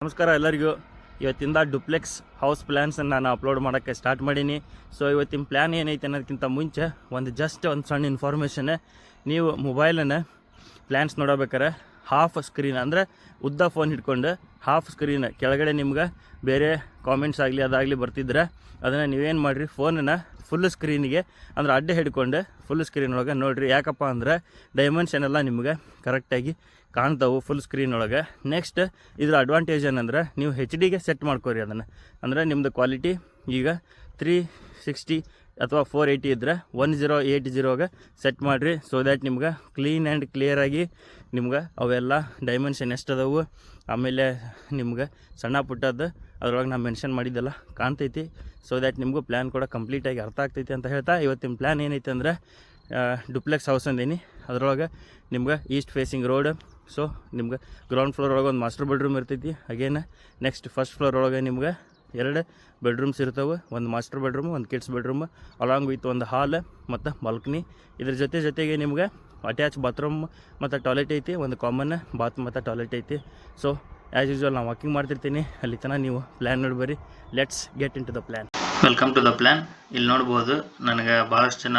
ನಮಸ್ಕಾರ ಎಲ್ಲರಿಗೂ. ಇವತ್ತಿಂದ ಡುಪ್ಲೆಕ್ಸ್ ಹೌಸ್ ಪ್ಲ್ಯಾನ್ಸನ್ನು ನಾನು ಅಪ್ಲೋಡ್ ಮಾಡೋಕ್ಕೆ ಸ್ಟಾರ್ಟ್ ಮಾಡೀನಿ. ಸೊ ಇವತ್ತಿನ ಪ್ಲ್ಯಾನ್ ಏನೈತೆ ಅನ್ನೋದಕ್ಕಿಂತ ಮುಂಚೆ ಒಂದು ಸಣ್ಣ ಇನ್ಫಾರ್ಮೇಷನ್. ನೀವು ಮೊಬೈಲನ್ನು ಪ್ಲ್ಯಾನ್ಸ್ ನೋಡಬೇಕಾರೆ ಹಾಫ್ ಸ್ಕ್ರೀನ್ ಅಂದರೆ ಉದ್ದ ಫೋನ್ ಹಿಡ್ಕೊಂಡು ಹಾಫ್ ಸ್ಕ್ರೀನ್ ಕೆಳಗಡೆ ನಿಮ್ಗೆ ಬೇರೆ ಕಾಮೆಂಟ್ಸ್ ಆಗಲಿ ಅದಾಗಲಿ ಬರ್ತಿದ್ರೆ ಅದನ್ನು ನೀವೇನು ಮಾಡಿರಿ, ಫೋನನ್ನು ಫುಲ್ ಸ್ಕ್ರೀನಿಗೆ ಅಂದರೆ ಅಡ್ಡ ಹಿಡ್ಕೊಂಡು ಫುಲ್ ಸ್ಕ್ರೀನ್ ಒಳಗೆ ನೋಡಿರಿ. ಯಾಕಪ್ಪ ಅಂದರೆ ಡೈಮೆನ್ಷನ್ ಎಲ್ಲ ನಿಮ್ಗೆ ಕರೆಕ್ಟಾಗಿ ಕಾಣ್ತಾವೆ ಫುಲ್ ಸ್ಕ್ರೀನ್ ಒಳಗೆ. ನೆಕ್ಸ್ಟ್ ಇದ್ರ ಅಡ್ವಾಂಟೇಜ್ ಏನಂದ್ರೆ ನೀವು HD ಸೆಟ್ ಮಾಡ್ಕೋರಿ ಅದನ್ನು. ಅಂದರೆ ನಿಮ್ಮದು ಕ್ವಾಲಿಟಿ ಈಗ 360 ಅಥವಾ 480 ಇದ್ದರೆ 1080ಗೆ ಸೆಟ್ ಮಾಡಿರಿ. ಸೊ ದ್ಯಾಟ್ ನಿಮ್ಗೆ ಕ್ಲೀನ್ ಆ್ಯಂಡ್ ಕ್ಲಿಯರಾಗಿ ನಿಮ್ಗೆ ಅವೆಲ್ಲ ಡೈಮೆನ್ಷನ್ ಎಷ್ಟದವು, ಆಮೇಲೆ ನಿಮ್ಗೆ ಸಣ್ಣ ಪುಟ್ಟದ್ದು ಅದ್ರೊಳಗೆ ನಾನು ಮೆನ್ಷನ್ ಮಾಡಿದ್ದೆಲ್ಲ ಕಾಣ್ತೈತಿ. ಸೊ ದ್ಯಾಟ್ ನಿಮಗೂ ಪ್ಲ್ಯಾನ್ ಕೂಡ ಕಂಪ್ಲೀಟಾಗಿ ಅರ್ಥ ಆಗ್ತೈತಿ ಅಂತ ಹೇಳ್ತಾ, ಇವತ್ತಿನ ಪ್ಲ್ಯಾನ್ ಏನೈತೆ ಅಂದರೆ ಡುಪ್ಲೆಕ್ಸ್ ಹೌಸ್ ಅಂದೀನಿ. ಅದರೊಳಗೆ ನಿಮ್ಗೆ ಈಸ್ಟ್ ಫೇಸಿಂಗ್ ರೋಡ್. ಸೊ ನಿಮ್ಗೆ ಗ್ರೌಂಡ್ ಫ್ಲೋರ್ ಒಳಗೆ ಒಂದು ಮಾಸ್ಟರ್ ಬೆಡ್ರೂಮ್ ಇರ್ತೈತಿ. ಅಗೇನ್ ನೆಕ್ಸ್ಟ್ ಫಸ್ಟ್ ಫ್ಲೋರ್ ಒಳಗೆ ನಿಮ್ಗೆ 2 ಬೆಡ್ರೂಮ್ಸ್ ಇರ್ತವೆ, ಒಂದು ಮಾಸ್ಟರ್ ಬೆಡ್ರೂಮ್, ಒಂದು ಕಿಡ್ಸ್ ಬೆಡ್ರೂಮ್, ಅಲಾಂಗ್ ವಿತ್ ಒಂದು ಹಾಲ್ ಮತ್ತು ಬಾಲ್ಕನಿ. ಇದ್ರ ಜೊತೆಗೆ ನಿಮ್ಗೆ ಅಟ್ಯಾಚ್ ಬಾತ್ರೂಮ್ ಮತ್ತು ಟಾಯ್ಲೆಟ್ ಐತಿ, ಒಂದು ಕಾಮನ್ ಬಾತ್ ಮತ್ತು ಟಾಯ್ಲೆಟ್ ಐತಿ. ಸೊ ಆ್ಯಸ್ ಯೂಸ್ವಲ್ ನಾನು ವಾಕಿಂಗ್ ಮಾಡ್ತಿರ್ತೀನಿ, ಅಲ್ಲಿ ತನಕ ನೀವು ಪ್ಲ್ಯಾನ್ ನೋಡ್ಬರಿ. Let's get into the plan. Welcome to the plan. ಇಲ್ಲಿ ನೋಡ್ಬೋದು, ನನಗೆ ಭಾಳಷ್ಟು ಜನ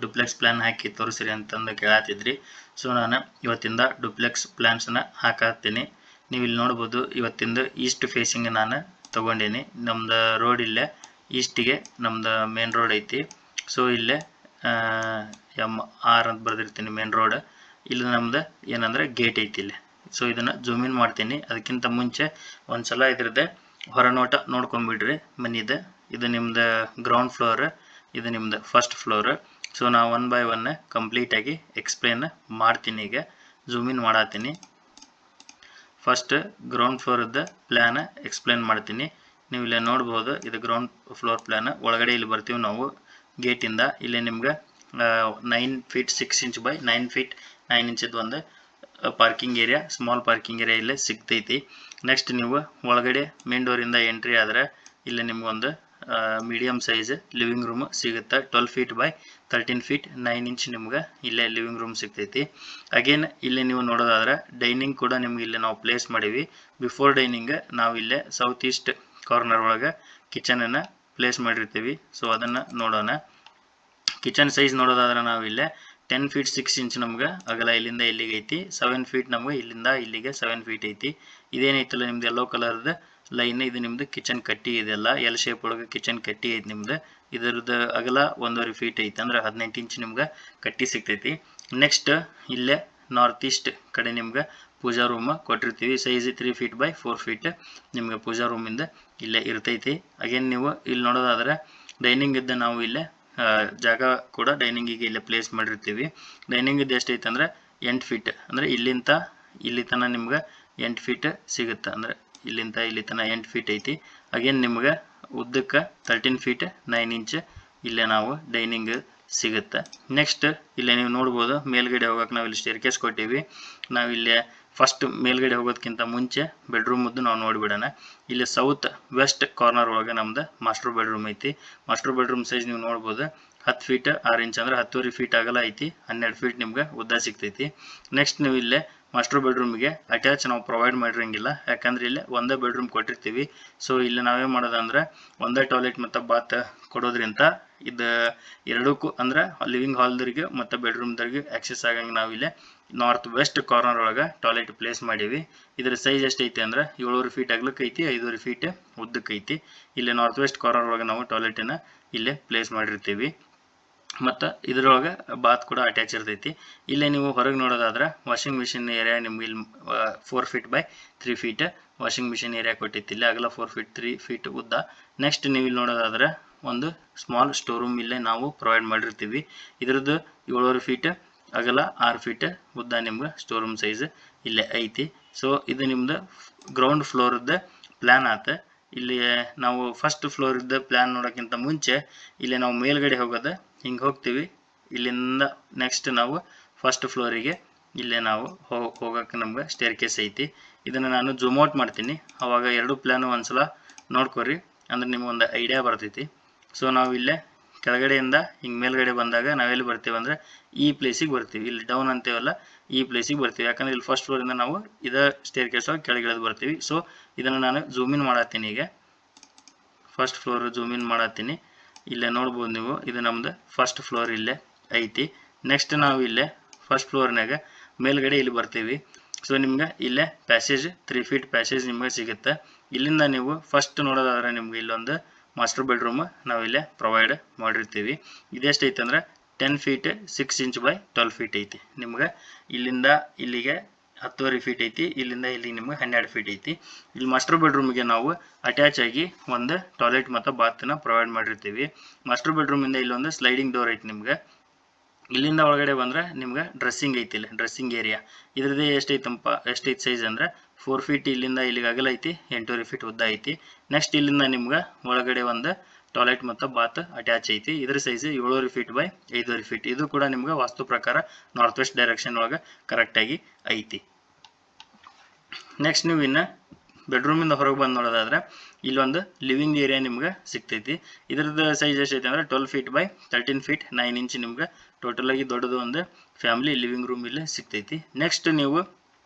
ಡುಪ್ಲೆಕ್ಸ್ ಪ್ಲ್ಯಾನ್ ಹಾಕಿ ತೋರಿಸಿರಿ ಅಂತಂದು ಕೇಳತ್ತಿದ್ರಿ. ಸೊ ನಾನು ಇವತ್ತಿಂದ ಡುಪ್ಲೆಕ್ಸ್ ಪ್ಲ್ಯಾನ್ಸನ್ನು ಹಾಕತ್ತೀನಿ. ನೀವು ಇಲ್ಲಿ ನೋಡ್ಬೋದು, ಇವತ್ತಿಂದ ಈಸ್ಟ್ ಫೇಸಿಂಗ್ ನಾನು ತೊಗೊಂಡೀನಿ. ನಮ್ದು ರೋಡ್ ಇಲ್ಲೇ ಈಸ್ಟಿಗೆ ನಮ್ದು ಮೇನ್ ರೋಡ್ ಐತಿ. ಸೊ ಇಲ್ಲೇ MR ಅಂತ ಬರೆದಿರ್ತೀನಿ ಮೇನ್ ರೋಡ್. ಇಲ್ಲಿ ನಮ್ದು ಏನಂದ್ರೆ ಗೇಟ್ ಐತಿ ಇಲ್ಲಿ. ಸೊ ಇದನ್ನು ಜೂಮ್ ಇನ್ ಮಾಡ್ತೀನಿ. ಅದಕ್ಕಿಂತ ಮುಂಚೆ ಒಂದು ಸಲ ಇದ್ರದ್ದೇ ಹೊರನೋಟ ನೋಡ್ಕೊಂಬಿಡ್ರಿ ಮನಿದು. ಇದು ನಿಮ್ದು ಗ್ರೌಂಡ್ ಫ್ಲೋರ್, ಇದು ನಿಮ್ದು ಫಸ್ಟ್ ಫ್ಲೋರ್. ಸೊ ನಾವು 1 by 1 ಕಂಪ್ಲೀಟಾಗಿ ಎಕ್ಸ್ಪ್ಲೇನ್ ಮಾಡ್ತೀನಿ. ಈಗ ಜೂಮ್ ಇನ್ ಮಾಡತ್ತೀನಿ. ಫಸ್ಟ್ ಗ್ರೌಂಡ್ ಫ್ಲೋರದ್ದು ಪ್ಲ್ಯಾನ್ ಎಕ್ಸ್ಪ್ಲೇನ್ ಮಾಡ್ತೀನಿ. ನೀವು ಇಲ್ಲೇ ನೋಡ್ಬೋದು, ಇದು ಗ್ರೌಂಡ್ ಫ್ಲೋರ್ ಪ್ಲ್ಯಾನ್. ಒಳಗಡೆ ಇಲ್ಲಿ ಬರ್ತೀವಿ ನಾವು ಗೇಟಿಂದ. ಇಲ್ಲೇ ನಿಮ್ಗೆ 9 feet 6 inch by 9 feet 9 inch ಒಂದು parking area, small parking area ಇಲ್ಲೇ ಸಿಗ್ತೈತಿ. ನೆಕ್ಸ್ಟ್ ನೀವು ಒಳಗಡೆ ಮೇನ್ ಡೋರಿಂದ ಎಂಟ್ರಿ ಆದರೆ ಇಲ್ಲೇ ನಿಮ್ಗೊಂದು ಮೀಡಿಯಮ್ ಸೈಜ್ ಲಿವಿಂಗ್ ರೂಮ್ ಸಿಗುತ್ತೆ. 12 feet by 13 feet 9 inch ನಿಮ್ಗೆ ಇಲ್ಲೇ ಲಿವಿಂಗ್ ರೂಮ್ ಸಿಗ್ತೈತಿ. ಅಗೇನ್ ಇಲ್ಲಿ ನೀವು ನೋಡೋದಾದ್ರೆ ಡೈನಿಂಗ್ ಕೂಡ ನಿಮ್ಗೆ ಇಲ್ಲೇ ನಾವು ಪ್ಲೇಸ್ ಮಾಡೀವಿ. ಬಿಫೋರ್ ಡೈನಿಂಗ್ ನಾವು ಇಲ್ಲೇ ಸೌತ್ ಈಸ್ಟ್ ಕಾರ್ನರ್ ಒಳಗೆ ಕಿಚನನ್ನು ಪ್ಲೇಸ್ ಮಾಡಿರ್ತೀವಿ. ಸೊ ಅದನ್ನು ನೋಡೋಣ. ಕಿಚನ್ ಸೈಜ್ ನೋಡೋದಾದ್ರೆ ನಾವು ಇಲ್ಲೇ 10 feet 6 inch ನಮ್ಗೆ ಅಗಲ ಇಲ್ಲಿಂದ ಇಲ್ಲಿಗೆ ಐತಿ. 7 feet ನಮ್ಗೆ ಇಲ್ಲಿಂದ ಇಲ್ಲಿಗೆ 7 feet ಐತಿ. ಇದೇನೈತಲ್ಲ ನಿಮ್ದು ಯೆಲ್ಲೋ ಕಲರ್ದು ಲೈನ್, ಇದು ನಿಮ್ದು ಕಿಚನ್ ಕಟ್ಟಿ ಇದೆಲ್ಲ ಎಲ್ ಶೇಪ್ ಒಳಗೆ ಕಿಚನ್ ಕಟ್ಟಿ ಐತಿ ನಿಮ್ದು. ಇದ್ರದ್ದು ಅಗಲ 1.5 feet ಐತಿ, ಅಂದ್ರೆ 18 inch ನಿಮ್ಗೆ ಕಟ್ಟಿ ಸಿಗ್ತೈತಿ. ನೆಕ್ಸ್ಟ್ ಇಲ್ಲೇ ನಾರ್ತ್ ಈಸ್ಟ್ ಕಡೆ ನಿಮ್ಗೆ ಪೂಜಾ ರೂಮ್ ಕೊಟ್ಟಿರ್ತೀವಿ. ಸೈಜ್ 3 feet by 4 feet ನಿಮ್ಗೆ ಪೂಜಾ ರೂಮಿಂದ ಇಲ್ಲೇ ಇರ್ತೈತಿ. ಅಗೇನ್ ನೀವು ಇಲ್ಲಿ ನೋಡೋದಾದ್ರೆ ಡೈನಿಂಗ್ ಇದ್ದ ನಾವು ಇಲ್ಲೇ ಜಾಗ ಕೂಡ ಡೈನಿಂಗಿಗೆ ಇಲ್ಲೇ ಪ್ಲೇಸ್ ಮಾಡಿರ್ತೀವಿ. ಡೈನಿಂಗ್ ಇದ್ದು ಎಷ್ಟೈತೆ ಅಂದರೆ 8 feet, ಅಂದರೆ ಇಲ್ಲಿಂದ ಇಲ್ಲಿ ತನಕ ನಿಮ್ಗೆ 8 feet ಸಿಗುತ್ತೆ. ಅಂದರೆ ಇಲ್ಲಿಂದ ಇಲ್ಲಿ ತನಕ 8 feet ಐತಿ. ಅಗೇನ್ ನಿಮ್ಗೆ ಉದ್ದಕ್ಕೆ 13 feet 9 inch ಇಲ್ಲೇ ನಾವು ಡೈನಿಂಗ್ ಸಿಗುತ್ತೆ. ನೆಕ್ಸ್ಟ್ ಇಲ್ಲೇ ನೀವು ನೋಡ್ಬೋದು, ಮೇಲ್ಗಡೆ ಹೋಗೋಕೆ ನಾವು ಇಲ್ಲಿ ಸ್ಟೇರ್ ಕೇಸ್ ಕೊಟ್ಟಿವಿ. ನಾವು ಇಲ್ಲೇ ಫಸ್ಟ್ ಮೇಲ್ಗಡೆ ಹೋಗೋದಕ್ಕಿಂತ ಮುಂಚೆ ಬೆಡ್ರೂಮದ್ದು ನಾವು ನೋಡಿಬಿಡೋಣ. ಇಲ್ಲಿ ಸೌತ್ ವೆಸ್ಟ್ ಕಾರ್ನರ್ ಒಳಗೆ ನಮ್ದು ಮಾಸ್ಟರ್ ಬೆಡ್ರೂಮ್ ಐತಿ. ಮಾಸ್ಟರ್ ಬೆಡ್ರೂಮ್ ಸೈಜ್ ನೀವು ನೋಡ್ಬೋದು 10 feet 6 inch, ಅಂದರೆ 10.5 feet ಅಗಲ ಐತಿ. 12 feet ನಿಮ್ಗೆ ಉದ್ದ ಸಿಗ್ತೈತಿ. ನೆಕ್ಸ್ಟ್ ನೀವು ಇಲ್ಲೇ ಮಾಸ್ಟರ್ ಬೆಡ್ರೂಮಿಗೆ ಅಟ್ಯಾಚ್ ನಾವು ಪ್ರೊವೈಡ್ ಮಾಡಿರಂಗಿಲ್ಲ, ಯಾಕಂದ್ರೆ ಇಲ್ಲಿ ಒಂದೇ ಬೆಡ್ರೂಮ್ ಕೊಟ್ಟಿರ್ತೀವಿ. ಸೊ ಇಲ್ಲಿ ನಾವೇನು ಮಾಡೋದಂದ್ರೆ ಒಂದೇ ಟಾಯ್ಲೆಟ್ ಮತ್ತು ಬಾತ್ ಕೊಡೋದ್ರಿಂದ ಇದು ಎರಡಕ್ಕೂ ಅಂದ್ರೆ ಲಿವಿಂಗ್ ಹಾಲ್ದರಿಗೆ ಮತ್ತು ಬೆಡ್ರೂಮ್ದರಿಗೆ ಆಕ್ಸೆಸ್ ಆಗಂಗೆ ನಾವು ಇಲ್ಲೇ ನಾರ್ತ್ ವೆಸ್ಟ್ ಕಾರ್ನರ್ ಒಳಗೆ ಟಾಯ್ಲೆಟ್ ಪ್ಲೇಸ್ ಮಾಡೀವಿ. ಇದರ ಸೈಜ್ ಎಷ್ಟೈತಿ ಅಂದ್ರೆ 7.5 feet ಅಗಲಕ್ಕೆ ಐತಿ, 5.5 feet ಉದ್ದಕ್ಕೆ ಐತಿ. ಇಲ್ಲಿ ನಾರ್ತ್ ವೆಸ್ಟ್ ಕಾರ್ನರ್ ಒಳಗೆ ನಾವು ಟಾಯ್ಲೆಟನ್ನು ಇಲ್ಲೇ ಪ್ಲೇಸ್ ಮಾಡಿರ್ತೀವಿ. ಮತ್ತು ಇದರೊಳಗೆ ಬಾತ್ ಕೂಡ ಅಟ್ಯಾಚ್ ಇರ್ತೈತಿ. ಇಲ್ಲೇ ನೀವು ಹೊರಗೆ ನೋಡೋದಾದ್ರೆ ವಾಷಿಂಗ್ ಮಿಷಿನ್ ಏರಿಯಾ ನಿಮ್ಗೆ ಇಲ್ಲಿ 4 feet by 3 feet washing machine area ಕೊಟ್ಟೈತಿ. ಇಲ್ಲಿ ಅಗಲ 4 feet 3 feet ಉದ್ದ. ನೆಕ್ಸ್ಟ್ ನೀವು ಇಲ್ಲಿ ನೋಡೋದಾದ್ರೆ ಒಂದು ಸ್ಮಾಲ್ ಸ್ಟೋರ್ ರೂಮ್ ಇಲ್ಲೇ ನಾವು ಪ್ರೊವೈಡ್ ಮಾಡಿರ್ತೀವಿ. ಇದ್ರದ್ದು 7.5 feet ಅಗಲ 6 feet ಉದ್ದ ನಿಮ್ಗೆ ಸ್ಟೋರ್ ರೂಮ್ ಸೈಜ್ ಇಲ್ಲೇ ಐತಿ. ಸೊ ಇದು ನಿಮ್ದು ಗ್ರೌಂಡ್ ಫ್ಲೋರ್ದ ಪ್ಲ್ಯಾನ್ ಆತ. ಇಲ್ಲಿ ನಾವು ಫಸ್ಟ್ ಫ್ಲೋರಿದ್ದ ಪ್ಲ್ಯಾನ್ ನೋಡೋಕ್ಕಿಂತ ಮುಂಚೆ ಇಲ್ಲಿ ನಾವು ಮೇಲ್ಗಡೆ ಹೋಗೋದು ಹಿಂಗೆ ಹೋಗ್ತೀವಿ. ಇಲ್ಲಿಂದ ನೆಕ್ಸ್ಟ್ ನಾವು ಫಸ್ಟ್ ಫ್ಲೋರಿಗೆ ಇಲ್ಲೇ ನಾವು ಹೋಗೋಕ್ಕೆ ನಮ್ಗೆ ಸ್ಟೇರ್ ಕೇಸ್ ಐತಿ. ಇದನ್ನು ನಾನು ಜೂಮ್ ಔಟ್ ಮಾಡ್ತೀನಿ, ಅವಾಗ ಎರಡು ಪ್ಲ್ಯಾನು ಒಂದ್ಸಲ ನೋಡ್ಕೊರಿ, ಅಂದ್ರೆ ನಿಮ್ಗೊಂದು ಐಡಿಯಾ ಬರ್ತೈತಿ. ಸೊ ನಾವು ಇಲ್ಲೇ ಕೆಳಗಡೆಯಿಂದ ಹಿಂಗೆ ಮೇಲ್ಗಡೆ ಬಂದಾಗ ನಾವೆಲ್ಲಿ ಬರ್ತೀವಿ ಅಂದರೆ ಈ ಪ್ಲೇಸಿಗೆ ಬರ್ತೀವಿ. ಇಲ್ಲಿ ಡೌನ್ ಅಂತೇವಲ್ಲ, ಈ ಪ್ಲೇಸಿಗೆ ಬರ್ತೀವಿ. ಯಾಕಂದರೆ ಇಲ್ಲಿ ಫಸ್ಟ್ ಫ್ಲೋರಿಂದ ನಾವು ಇದೇ ಸ್ಟೇರ್ ಕೇಸ್ ಒಳಗೆ ಕೆಳಗೆ ಇಳಿದು ಬರ್ತೀವಿ. ಸೊ ಇದನ್ನು ನಾನು ಝೂಮ್ ಇನ್ ಮಾಡತ್ತೀನಿ. ಈಗ ಫಸ್ಟ್ ಫ್ಲೋರ್ ಝೂಮ್ ಇನ್ ಮಾಡತ್ತೀನಿ. ಇಲ್ಲೇ ನೋಡ್ಬೋದು ನೀವು, ಇದು ನಮ್ದು ಫಸ್ಟ್ ಫ್ಲೋರ್ ಇಲ್ಲೇ ಐತಿ. ನೆಕ್ಸ್ಟ್ ನಾವು ಇಲ್ಲೇ ಫಸ್ಟ್ ಫ್ಲೋರ್ನಾಗ ಮೇಲ್ಗಡೆ ಇಲ್ಲಿ ಬರ್ತೀವಿ. ಸೊ ನಿಮ್ಗೆ ಇಲ್ಲೇ ಪ್ಯಾಸೇಜ್ 3 ಫೀಟ್ ಪ್ಯಾಸೇಜ್ ನಿಮ್ಗೆ ಸಿಗುತ್ತೆ. ಇಲ್ಲಿಂದ ನೀವು ಫಸ್ಟ್ ನೋಡೋದಾದ್ರೆ ನಿಮ್ಗೆ ಇಲ್ಲೊಂದು ಮಾಸ್ಟರ್ ಬೆಡ್ರೂಮ್ ನಾವು ಇಲ್ಲೇ ಪ್ರೊವೈಡ್ ಮಾಡಿರ್ತೀವಿ. ಇದೆಷ್ಟೈತೆ ಅಂದ್ರೆ 10 ಫೀಟ್ 6 ಇಂಚ್ ಬೈ 12 ಫೀಟ್ ಐತಿ. ನಿಮ್ಗೆ ಇಲ್ಲಿಂದ ಇಲ್ಲಿಗೆ 10.5 ಫೀಟ್ ಐತಿ, ಇಲ್ಲಿಂದ ಇಲ್ಲಿ ನಿಮ್ಗೆ 12 ಫೀಟ್ ಐತಿ. ಇಲ್ಲಿ ಮಾಸ್ಟರ್ ಬೆಡ್ರೂಮ್ಗೆ ನಾವು ಅಟ್ಯಾಚ್ ಆಗಿ ಒಂದು ಟಾಯ್ಲೆಟ್ ಮತ್ತು ಬಾತ್ನ ಪ್ರೊವೈಡ್ ಮಾಡಿರ್ತೀವಿ. ಮಾಸ್ಟರ್ ಬೆಡ್ರೂಮಿಂದ ಇಲ್ಲೊಂದು ಸ್ಲೈಡಿಂಗ್ ಡೋರ್ ಐತಿ. ನಿಮ್ಗೆ ಇಲ್ಲಿಂದ ಒಳಗಡೆ ಬಂದ್ರೆ ನಿಮ್ಗೆ ಡ್ರೆಸ್ಸಿಂಗ್ ಐತಿ. ಇಲ್ಲಿ ಡ್ರೆಸ್ಸಿಂಗ್ ಏರಿಯಾ ಇದ್ರದ್ದೇ ಎಷ್ಟೈತೆ ಸೈಜ್ ಅಂದ್ರೆ 4 ಫೀಟ್ ಇಲ್ಲಿಂದ ಇಲ್ಲಿಗೆ ಅಗಲ ಐತಿ, 8.5 ಫೀಟ್ ಉದ್ದ ಐತಿ. ನೆಕ್ಸ್ಟ್ ಇಲ್ಲಿಂದ ನಿಮ್ಗೆ ಒಳಗಡೆ ಒಂದು ಟಾಯ್ಲೆಟ್ ಮತ್ತು ಬಾತ್ ಅಟ್ಯಾಚ್ ಐತಿ. ಇದ್ರ ಸೈಜ್ 7.5 ಫೀಟ್ ಬೈ 5.5 ಫೀಟ್. ಇದು ಕೂಡ ನಿಮ್ಗೆ ವಾಸ್ತು ಪ್ರಕಾರ ನಾರ್ತ್ ವೆಸ್ಟ್ ಡೈರೆಕ್ಷನ್ ಒಳಗೆ ಕರೆಕ್ಟಾಗಿ ಐತಿ. ನೆಕ್ಸ್ಟ್ ನೀವು ಇನ್ನು ಬೆಡ್ರೂಮಿಂದ ಹೊರಗೆ ಬಂದು ನೋಡೋದಾದ್ರೆ ಇಲ್ಲೊಂದು ಲಿವಿಂಗ್ ಏರಿಯಾ ನಿಮ್ಗೆ ಸಿಗ್ತೈತಿ. ಇದ್ರದ್ದು ಸೈಜ್ ಎಷ್ಟೈತೆ ಅಂದರೆ 12 ಫೀಟ್ ಬೈ 13 ಫೀಟ್ 9 ಇಂಚ್ ನಿಮ್ಗೆ ಟೋಟಲ್ ಆಗಿ ದೊಡ್ಡದು ಒಂದು ಫ್ಯಾಮಿಲಿ ಲಿವಿಂಗ್ ರೂಮ್ ಇಲ್ಲಿ ಸಿಗ್ತೈತಿ. ನೆಕ್ಸ್ಟ್ ನೀವು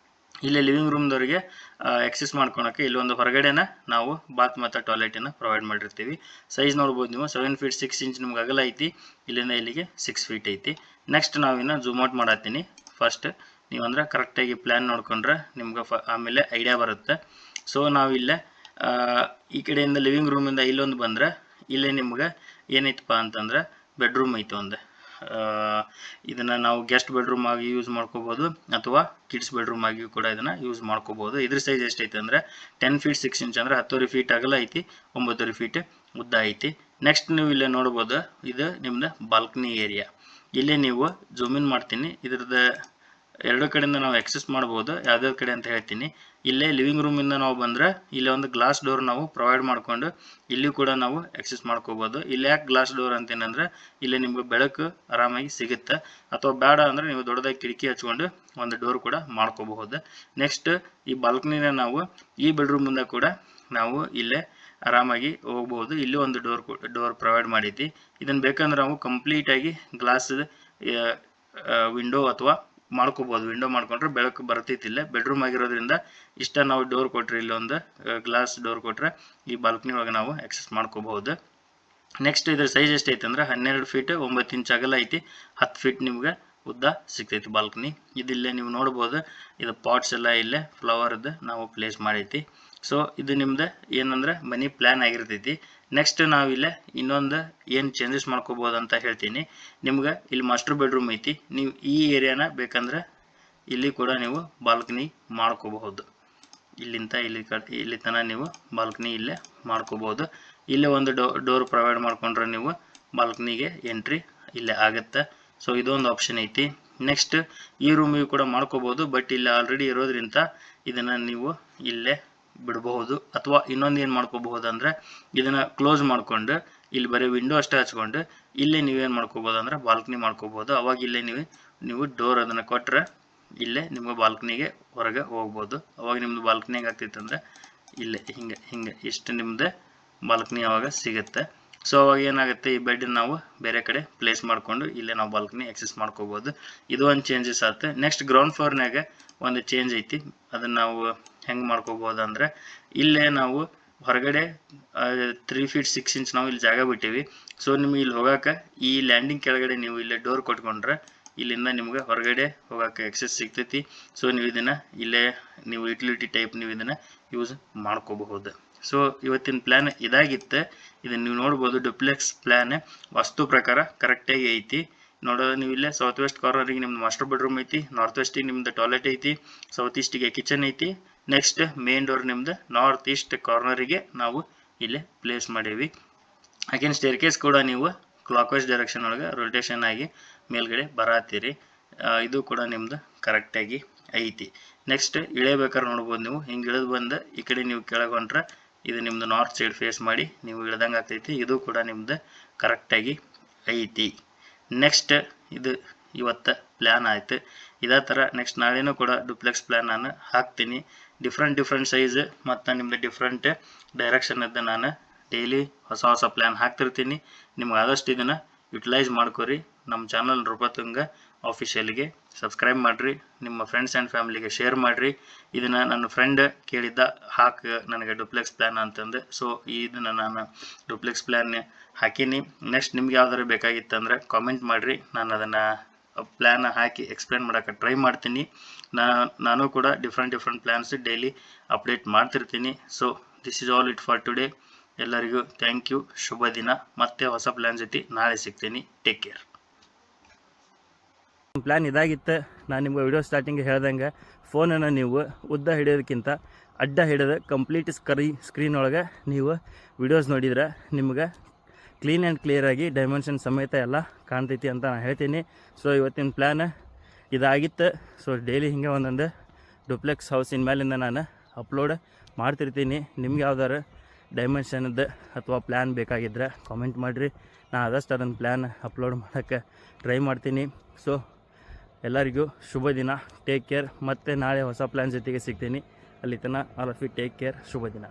ಇಲ್ಲಿ ಲಿವಿಂಗ್ ರೂಮ್ದವರಿಗೆ ಎಕ್ಸೆಸ್ ಮಾಡ್ಕೊಳಕ್ಕೆ ಇಲ್ಲೊಂದು ಹೊರಗಡೆನ ನಾವು ಬಾತ್ ಮತ್ತು ಟಾಯ್ಲೆಟನ್ನು ಪ್ರೊವೈಡ್ ಮಾಡಿರ್ತೀವಿ. ಸೈಜ್ ನೋಡ್ಬೋದು ನೀವು, 7 ಫೀಟ್ 6 ಇಂಚ್ ನಿಮ್ಗೆ ಅಗಲ ಐತಿ, ಇಲ್ಲಿಂದ ಇಲ್ಲಿಗೆ 6 ಫೀಟ್ ಐತಿ. ನೆಕ್ಸ್ಟ್ ನಾವಿನ್ನು ಝೂಮ್ ಔಟ್ ಮಾಡತ್ತೀನಿ. ಫಸ್ಟ್ ನೀವು ಅಂದ್ರೆ ಕರೆಕ್ಟಾಗಿ ಪ್ಲ್ಯಾನ್ ನೋಡ್ಕೊಂಡ್ರೆ ನಿಮ್ಗೆ ಆಮೇಲೆ ಐಡಿಯಾ ಬರುತ್ತೆ. ಸೊ ನಾವಿಲ್ಲೇ ಈ ಕಡೆಯಿಂದ ಲಿವಿಂಗ್ ರೂಮಿಂದ ಇಲ್ಲೊಂದು ಬಂದರೆ ಇಲ್ಲೇ ನಿಮ್ಗೆ ಏನೈತಪ್ಪ ಅಂತಂದ್ರೆ ಬೆಡ್ರೂಮ್ ಐತೆ ಒಂದು. ಇದನ್ನು ನಾವು ಗೆಸ್ಟ್ ಬೆಡ್ರೂಮ್ ಆಗಿ ಯೂಸ್ ಮಾಡ್ಕೋಬೋದು ಅಥವಾ ಕಿಡ್ಸ್ ಬೆಡ್ರೂಮ್ ಆಗಿಯೂ ಕೂಡ ಇದನ್ನು ಯೂಸ್ ಮಾಡ್ಕೋಬೋದು. ಇದ್ರ ಸೈಜ್ ಎಷ್ಟೈತೆ ಅಂದರೆ 10 ಫೀಟ್ 6 ಇಂಚ್ ಅಂದರೆ 10.5 ಫೀಟ್ ಅಗಲ ಐತಿ, 9.5 ಫೀಟ್ ಉದ್ದ ಐತಿ. ನೆಕ್ಸ್ಟ್ ನೀವು ಇಲ್ಲೇ ನೋಡ್ಬೋದು, ಇದು ನಿಮ್ದು ಬಾಲ್ಕನಿ ಏರಿಯಾ. ಇಲ್ಲೇ ನೀವು ಝೂಮ್ ಇನ್ ಮಾಡ್ತೀನಿ. ಇದ್ರದ್ದು ಎರಡು ಕಡೆಯಿಂದ ನಾವು ಎಕ್ಸೆಸ್ ಮಾಡ್ಬೋದು. ಯಾವ್ದಾವ್ದು ಕಡೆ ಅಂತ ಹೇಳ್ತೀನಿ. ಇಲ್ಲೇ ಲಿವಿಂಗ್ ರೂಮಿಂದ ನಾವು ಬಂದರೆ ಇಲ್ಲೇ ಒಂದು ಗ್ಲಾಸ್ ಡೋರ್ ನಾವು ಪ್ರೊವೈಡ್ ಮಾಡಿಕೊಂಡು ಇಲ್ಲಿ ಕೂಡ ನಾವು ಎಕ್ಸೆಸ್ ಮಾಡ್ಕೋಬೋದು. ಇಲ್ಲಿ ಯಾಕೆ ಗ್ಲಾಸ್ ಡೋರ್ ಅಂತೇನಂದ್ರೆ ಇಲ್ಲಿ ನಿಮ್ಗೆ ಬೆಳಕು ಆರಾಮಾಗಿ ಸಿಗುತ್ತೆ. ಅಥವಾ ಬೇಡ ಅಂದರೆ ನೀವು ದೊಡ್ಡದಾಗಿ ಕಿಟಕಿ ಹಚ್ಕೊಂಡು ಒಂದು ಡೋರ್ ಕೂಡ ಮಾಡ್ಕೋಬಹುದು. ನೆಕ್ಸ್ಟ್ ಈ ಬಾಲ್ಕನಿನ ನಾವು ಈ ಬೆಡ್ರೂಮಿಂದ ಕೂಡ ನಾವು ಇಲ್ಲೇ ಆರಾಮಾಗಿ ಹೋಗ್ಬೋದು. ಇಲ್ಲಿ ಒಂದು ಡೋರ್ ಪ್ರೊವೈಡ್ ಮಾಡಿದ್ವಿ. ಇದನ್ನು ಬೇಕಂದ್ರೆ ನಾವು ಕಂಪ್ಲೀಟಾಗಿ ಗ್ಲಾಸ್ ವಿಂಡೋ ಅಥವಾ ಮಾಡ್ಕೋಬೋದು. ವಿಂಡೋ ಮಾಡ್ಕೊಂಡ್ರೆ ಬೆಳಕು ಬರ್ತೈತಿಲ್ಲ. ಬೆಡ್ರೂಮ್ ಆಗಿರೋದ್ರಿಂದ ಇಷ್ಟ ನಾವು ಡೋರ್ ಕೊಟ್ಟರೆ, ಇಲ್ಲೊಂದು ಗ್ಲಾಸ್ ಡೋರ್ ಕೊಟ್ಟರೆ ಈ ಬಾಲ್ಕನಿ ಒಳಗೆ ನಾವು ಎಕ್ಸೆಸ್ ಮಾಡ್ಕೋಬಹುದು. ನೆಕ್ಸ್ಟ್ ಇದ್ರ ಸೈಜ್ ಎಷ್ಟೈತೆ ಅಂದ್ರೆ 12 ಫೀಟ್ 9 ಇಂಚ್ ಅಗಲ ಐತಿ, 10 ಫೀಟ್ ನಿಮ್ಗೆ ಉದ್ದ ಸಿಗ್ತೈತಿ ಬಾಲ್ಕನಿ. ಇದಿಲ್ಲೇ ನೀವು ನೋಡ್ಬೋದು, ಇದು ಪಾಟ್ಸ್ ಎಲ್ಲ ಇಲ್ಲೇ ಫ್ಲವರ್ದು ನಾವು ಪ್ಲೇಸ್ ಮಾಡೈತಿ. ಸೊ ಇದು ನಿಮ್ದು ಏನಂದ್ರೆ ಮನಿ ಪ್ಲ್ಯಾನ್ ಆಗಿರ್ತೈತಿ. ನೆಕ್ಸ್ಟ್ ನಾವಿಲ್ಲೇ ಇನ್ನೊಂದು ಏನು ಚೇಂಜಸ್ ಮಾಡ್ಕೋಬೋದು ಅಂತ ಹೇಳ್ತೀನಿ. ನಿಮ್ಗೆ ಇಲ್ಲಿ ಮಾಸ್ಟರ್ ಬೆಡ್ರೂಮ್ ಐತಿ, ನೀವು ಈ ಏರಿಯಾನ ಬೇಕಂದ್ರೆ ಇಲ್ಲಿ ಕೂಡ ನೀವು ಬಾಲ್ಕನಿ ಮಾಡ್ಕೋಬಹುದು. ಇಲ್ಲಿಂದ ಇಲ್ಲಿ ತನಕ ನೀವು ಬಾಲ್ಕನಿ ಇಲ್ಲೇ ಮಾಡ್ಕೋಬಹುದು. ಇಲ್ಲೇ ಒಂದು ಡೋರ್ ಪ್ರೊವೈಡ್ ಮಾಡ್ಕೊಂಡ್ರೆ ನೀವು ಬಾಲ್ಕನಿಗೆ ಎಂಟ್ರಿ ಇಲ್ಲೇ ಆಗುತ್ತೆ. ಸೊ ಇದೊಂದು ಆಪ್ಷನ್ ಐತಿ. ನೆಕ್ಸ್ಟ್ ಈ ರೂಮಿಗೆ ಕೂಡ ಮಾಡ್ಕೋಬಹುದು, ಬಟ್ ಇಲ್ಲಿ ಆಲ್ರೆಡಿ ಇರೋದ್ರಿಂದ ಇದನ್ನು ನೀವು ಇಲ್ಲೇ ಬಿಡಬಹುದು. ಅಥವಾ ಇನ್ನೊಂದು ಏನು ಮಾಡ್ಕೋಬಹುದು ಅಂದರೆ ಇದನ್ನು ಕ್ಲೋಸ್ ಮಾಡ್ಕೊಂಡು ಇಲ್ಲಿ ಬರೀ ವಿಂಡೋ ಅಷ್ಟೇ ಹಚ್ಕೊಂಡು ಇಲ್ಲೇ ನೀವೇನು ಮಾಡ್ಕೋಬೋದು ಅಂದರೆ ಬಾಲ್ಕನಿ ಮಾಡ್ಕೋಬೋದು. ಅವಾಗ ಇಲ್ಲೇ ನೀವು ಡೋರ್ ಅದನ್ನು ಕೊಟ್ಟರೆ ಇಲ್ಲೇ ನಿಮ್ಗೆ ಬಾಲ್ಕನಿಗೆ ಹೊರಗೆ ಹೋಗ್ಬೋದು. ಅವಾಗ ನಿಮ್ಮದು ಬಾಲ್ಕನಿಗೆ ಆಗ್ತೈತೆ ಅಂದರೆ ಇಲ್ಲೇ ಹಿಂಗೆ ಇಷ್ಟು ನಿಮ್ಮದು ಬಾಲ್ಕನಿ ಅವಾಗ ಸಿಗುತ್ತೆ. ಸೊ ಅವಾಗ ಏನಾಗುತ್ತೆ, ಈ ಬೆಡ್ ನಾವು ಬೇರೆ ಕಡೆ ಪ್ಲೇಸ್ ಮಾಡಿಕೊಂಡು ಇಲ್ಲೇ ನಾವು ಬಾಲ್ಕನಿ ಎಕ್ಸೆಸ್ ಮಾಡ್ಕೋಬೋದು. ಇದು ಒಂದು ಚೇಂಜಸ್ ಆಗುತ್ತೆ. ನೆಕ್ಸ್ಟ್ ಗ್ರೌಂಡ್ ಫ್ಲೋರ್ನಾಗ ಒಂದು ಚೇಂಜ್ ಐತಿ. ಅದನ್ನು ನಾವು ಹೆಂಗೆ ಮಾಡ್ಕೋಬೋದು ಅಂದರೆ ಇಲ್ಲೇ ನಾವು ಹೊರಗಡೆ 3 ಫೀಟ್ 6 ಇಂಚ್ ನಾವು ಇಲ್ಲಿ ಜಾಗ ಬಿಟ್ಟಿವಿ. ಸೊ ನಿಮ್ಗೆ ಇಲ್ಲಿ ಹೋಗೋಕೆ ಈ ಲ್ಯಾಂಡಿಂಗ್ ಕೆಳಗಡೆ ನೀವು ಇಲ್ಲೇ ಡೋರ್ ಕೊಟ್ಕೊಂಡ್ರೆ ಇಲ್ಲಿಂದ ನಿಮ್ಗೆ ಹೊರಗಡೆ ಹೋಗೋಕೆ ಎಕ್ಸೆಸ್ ಸಿಗ್ತೈತಿ. ಸೊ ನೀವು ಇದನ್ನು ಇಲ್ಲೇ ನೀವು ಯುಟಿಲಿಟಿ ಟೈಪ್ ನೀವು ಇದನ್ನು ಯೂಸ್ ಮಾಡ್ಕೋಬಹುದು. ಸೊ ಇವತ್ತಿನ ಪ್ಲ್ಯಾನ್ ಇದಾಗಿತ್ತು. ಇದನ್ನು ನೀವು ನೋಡ್ಬೋದು, ಡುಪ್ಲೆಕ್ಸ್ ಪ್ಲ್ಯಾನ್ ವಾಸ್ತು ಪ್ರಕಾರ ಕರೆಕ್ಟಾಗಿ ಐತಿ. ನೋಡೋದು ನೀವು ಇಲ್ಲೇ ಸೌತ್ ವೆಸ್ಟ್ ಕಾರ್ನರಿಗೆ ನಿಮ್ದು ಮಾಸ್ಟರ್ ಬೆಡ್ರೂಮ್ ಐತಿ, ನಾರ್ತ್ ವೆಸ್ಟಿಗೆ ನಿಮ್ದು ಟಾಯ್ಲೆಟ್ ಐತಿ, ಸೌತ್ ಈಸ್ಟಿಗೆ ಕಿಚನ್ ಐತಿ. ನೆಕ್ಸ್ಟ್ ಮೇನ್ ಡೋರ್ ನಿಮ್ದು ನಾರ್ತ್ ಈಸ್ಟ್ ಕಾರ್ನರಿಗೆ ನಾವು ಇಲ್ಲೇ ಪ್ಲೇಸ್ ಮಾಡೀವಿ. ಅಗೇನ್ ಸ್ಟೇರ್ ಕೇಸ್ ಕೂಡ ನೀವು ಕ್ಲಾಕ್ ವೈಸ್ ಡೈರೆಕ್ಷನ್ ಒಳಗೆ ರೊಟೇಷನ್ ಆಗಿ ಮೇಲ್ಗಡೆ ಬರತ್ತೀರಿ. ಇದು ಕೂಡ ನಿಮ್ದು ಕರೆಕ್ಟಾಗಿ ಐತಿ. ನೆಕ್ಸ್ಟ್ ಇಳಿಬೇಕಾದ್ರೆ ನೋಡ್ಬೋದು ನೀವು, ಹಿಂಗೆ ಇಳಿದು ಬಂದು ಈ ಕಡೆ ನೀವು ಕೆಳಗೊಂಡ್ರೆ ಇದು ನಿಮ್ಮದು ನಾರ್ತ್ ಸೈಡ್ ಫೇಸ್ ಮಾಡಿ ನೀವು ಇಳ್ದಂಗೆ ಆಗ್ತೈತಿ. ಇದು ಕೂಡ ನಿಮ್ದು ಕರೆಕ್ಟಾಗಿ ಐತಿ. ನೆಕ್ಸ್ಟ್ ಇದು ಇವತ್ತು ಪ್ಲ್ಯಾನ್ ಆಯಿತು. ಇದೇ ಥರ ನೆಕ್ಸ್ಟ್ ನಾಳೆನೂ ಕೂಡ ಡುಪ್ಲೆಕ್ಸ್ ಪ್ಲ್ಯಾನ್ ನಾನು ಹಾಕ್ತೀನಿ. ಡಿಫ್ರೆಂಟ್ ಸೈಜ್ ಮತ್ತು ನಿಮ್ಮದು ಡಿಫ್ರೆಂಟ್ ಡೈರೆಕ್ಷನದ್ದು ನಾನು ಡೈಲಿ ಹೊಸ ಹೊಸ ಪ್ಲ್ಯಾನ್ ಹಾಕ್ತಿರ್ತೀನಿ. ನಿಮ್ಗೆ ಆದಷ್ಟು ಇದನ್ನು ಯುಟಿಲೈಸ್ ಮಾಡ್ಕೊರಿ. ನಮ್ಮ ಚಾನಲ್ ನೃಪತುಂಗ ಆಫಿಷಿಯಲ್ಗೆ ಸಬ್ಸ್ಕ್ರೈಬ್ ಮಾಡಿರಿ, ನಿಮ್ಮ ಫ್ರೆಂಡ್ಸ್ ಆ್ಯಂಡ್ ಫ್ಯಾಮಿಲಿಗೆ ಶೇರ್ ಮಾಡಿರಿ. ಇದನ್ನು ನನ್ನ ಫ್ರೆಂಡ್ ಕೇಳಿದ್ದ ನನಗೆ ಡುಪ್ಲೆಕ್ಸ್ ಪ್ಲ್ಯಾನ್ ಅಂತಂದು. ಸೊ ಇದನ್ನು ನಾನು ಡುಪ್ಲೆಕ್ಸ್ ಪ್ಲ್ಯಾನ್ ಹಾಕೀನಿ. ನೆಕ್ಸ್ಟ್ ನಿಮ್ಗೆ ಯಾವ್ದಾರು ಬೇಕಾಗಿತ್ತಂದ್ರೆ ಕಾಮೆಂಟ್ ಮಾಡಿರಿ, ನಾನು ಅದನ್ನು ಪ್ಲ್ಯಾನ್ ಹಾಕಿ ಎಕ್ಸ್ಪ್ಲೇನ್ ಮಾಡೋಕ್ಕೆ ಟ್ರೈ ಮಾಡ್ತೀನಿ. ನಾನು ಕೂಡ ಡಿಫ್ರೆಂಟ್ ಪ್ಲ್ಯಾನ್ಸ್ ಡೈಲಿ ಅಪ್ಡೇಟ್ ಮಾಡ್ತಿರ್ತೀನಿ. So this is all it for today. ಎಲ್ಲರಿಗೂ ಥ್ಯಾಂಕ್ ಯು, ಶುಭ ದಿನ. ಮತ್ತೆ ಹೊಸ ಪ್ಲ್ಯಾನ್ ಜೊತೆ ನಾಳೆ ಸಿಗ್ತೀನಿ. Take care. ಪ್ಲ್ಯಾನ್ ಇದಾಗಿತ್ತು. ನಾನು ನಿಮ್ಗೆ ವಿಡಿಯೋ ಸ್ಟಾರ್ಟಿಂಗ್ ಹೇಳ್ದಂಗೆ ಫೋನನ್ನು ನೀವು ಉದ್ದ ಹಿಡಿಯೋದಕ್ಕಿಂತ ಅಡ್ಡ ಹಿಡಿದು ಕಂಪ್ಲೀಟ್ ಸ್ಕ್ರೀನ್ ಒಳಗೆ ನೀವು ವಿಡಿಯೋಸ್ ನೋಡಿದ್ರೆ ನಿಮ್ಗೆ ಕ್ಲೀನ್ ಆ್ಯಂಡ್ ಕ್ಲಿಯರಾಗಿ ಡೈಮೆನ್ಷನ್ ಸಮೇತ ಎಲ್ಲ ಕಾಣ್ತೈತಿ ಅಂತ ನಾನು ಹೇಳ್ತೀನಿ. ಸೊ ಇವತ್ತಿನ ಪ್ಲ್ಯಾನ್ ಇದಾಗಿತ್ತು. ಸೊ ಡೈಲಿ ಹಿಂಗೆ ಒಂದೊಂದು ಡುಪ್ಲೆಕ್ಸ್ ಹೌಸಿನ ಮೇಲಿಂದ ನಾನು ಅಪ್ಲೋಡ್ ಮಾಡ್ತಿರ್ತೀನಿ. ನಿಮ್ಗೆ ಯಾವ್ದಾರು ಡೈಮೆನ್ಷನ್ದು ಅಥವಾ ಪ್ಲ್ಯಾನ್ ಬೇಕಾಗಿದ್ದರೆ ಕಾಮೆಂಟ್ ಮಾಡಿರಿ, ನಾನು ಆದಷ್ಟು ಅದನ್ನು ಪ್ಲ್ಯಾನ್ ಅಪ್ಲೋಡ್ ಮಾಡೋಕ್ಕೆ ಟ್ರೈ ಮಾಡ್ತೀನಿ. ಸೊ ಎಲ್ಲರಿಗೂ ಶುಭ ದಿನ. Take care. ಮತ್ತು ನಾಳೆ ಹೊಸ ಪ್ಲ್ಯಾನ್ ಜೊತೆಗೆ ಸಿಗ್ತೀನಿ. ಅಲ್ಲಿ ತನಕ all of you take care. ಶುಭ ದಿನ.